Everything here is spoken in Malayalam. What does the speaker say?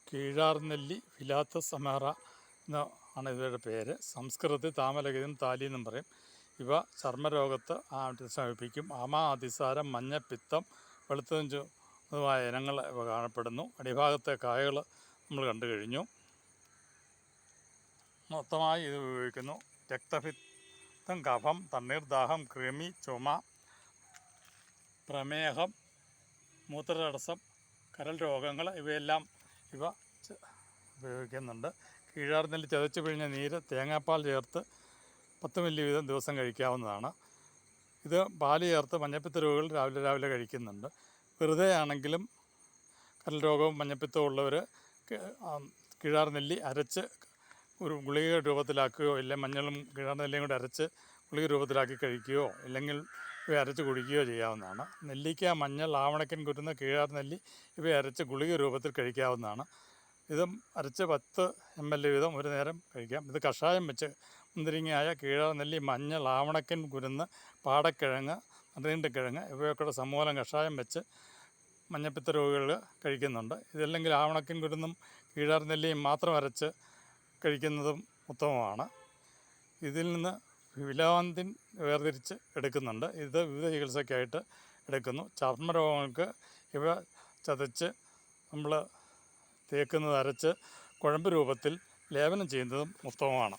കീഴാർനെല്ലി ഫിലാത്തസ് അമേറ ആണ് ഇവയുടെ പേര്. സംസ്കൃതത്തിൽ താമരഗീതം താലി എന്നും പറയും. ഇവ ചർമ്മരോഗത്ത് ശമിപ്പിക്കും. ആമ, അതിസാരം, മഞ്ഞപ്പിത്തം, വെളുത്തതും ചുവന്നതുമായ ഇനങ്ങൾ ഇവ കാണപ്പെടുന്നു. അടിഭാഗത്തെ കായകൾ നമ്മൾ കണ്ടു കഴിഞ്ഞു. മൊത്തമായി ഇത് ഉപയോഗിക്കുന്നു. രക്തപിത്തം, കഫം, തണ്ണീർദാഹം, കൃമി, ചുമ, പ്രമേഹം, മൂത്രതടസ്സം, കരൾ രോഗങ്ങൾ ഇവയെല്ലാം ഇവ ഉപയോഗിക്കുന്നുണ്ട്. കീഴാർനെല്ലി ചതച്ച് പിഴിഞ്ഞ നീര് തേങ്ങാപ്പാൽ ചേർത്ത് 10 മില്ലി വീതം ദിവസം കഴിക്കാവുന്നതാണ്. ഇത് പാല് ചേർത്ത് മഞ്ഞപ്പിത്ത രോഗികൾ രാവിലെ കഴിക്കുന്നുണ്ട്. വെറുതെ ആണെങ്കിലും കരൾ രോഗവും മഞ്ഞപ്പിത്തവും ഉള്ളവർ കീഴാർനെല്ലി അരച്ച് ഒരു ഗുളിക രൂപത്തിലാക്കുകയോ ഇല്ലെങ്കിൽ മഞ്ഞളും കീഴാർനെല്ലിയും കൂടെ അരച്ച് ഗുളിക രൂപത്തിലാക്കി കഴിക്കുകയോ ഇല്ലെങ്കിൽ ഇവ അരച്ച് കുടിക്കുകയോ ചെയ്യാവുന്നതാണ്. നെല്ലിക്ക, മഞ്ഞൾ, ആവണക്കൻ കുരുന്ന്, കീഴാർനെല്ലി ഇവ അരച്ച് ഗുളിക രൂപത്തിൽ കഴിക്കാവുന്നതാണ്. ഇതും അരച്ച് 10 ml വീതം ഒരു നേരം കഴിക്കാം. ഇത് കഷായം വെച്ച് മുന്തിരിങ്ങയായ കീഴാർനെല്ലി, മഞ്ഞൾ, ആവണക്കൻ കുരുന്ന്, പാടക്കിഴങ്ങ്, നീണ്ടക്കിഴങ്ങ് ഇവയൊക്കെ സമൂലം കഷായം വെച്ച് മഞ്ഞപ്പിത്ത രോഗികൾ കഴിക്കുന്നുണ്ട്. ഇതല്ലെങ്കിൽ ആവണക്കൻ കുരുന്നും കീഴാർനെല്ലിയും മാത്രം അരച്ച് കഴിക്കുന്നതും ഉത്തമമാണ്. ഇതിൽ നിന്ന് വിലാന്തിൻ വേർതിരിച്ച് എടുക്കുന്നുണ്ട്. ഇത് വിവിധ ചികിത്സയ്ക്കായിട്ട് എടുക്കുന്നു. ചർമ്മരോഗങ്ങൾക്ക് ഇവ ചതച്ച് നമ്മൾ തേക്കുന്നത്, അരച്ച് കുഴമ്പ് രൂപത്തിൽ ലേപനം ചെയ്യുന്നതും ഉത്തമമാണ്.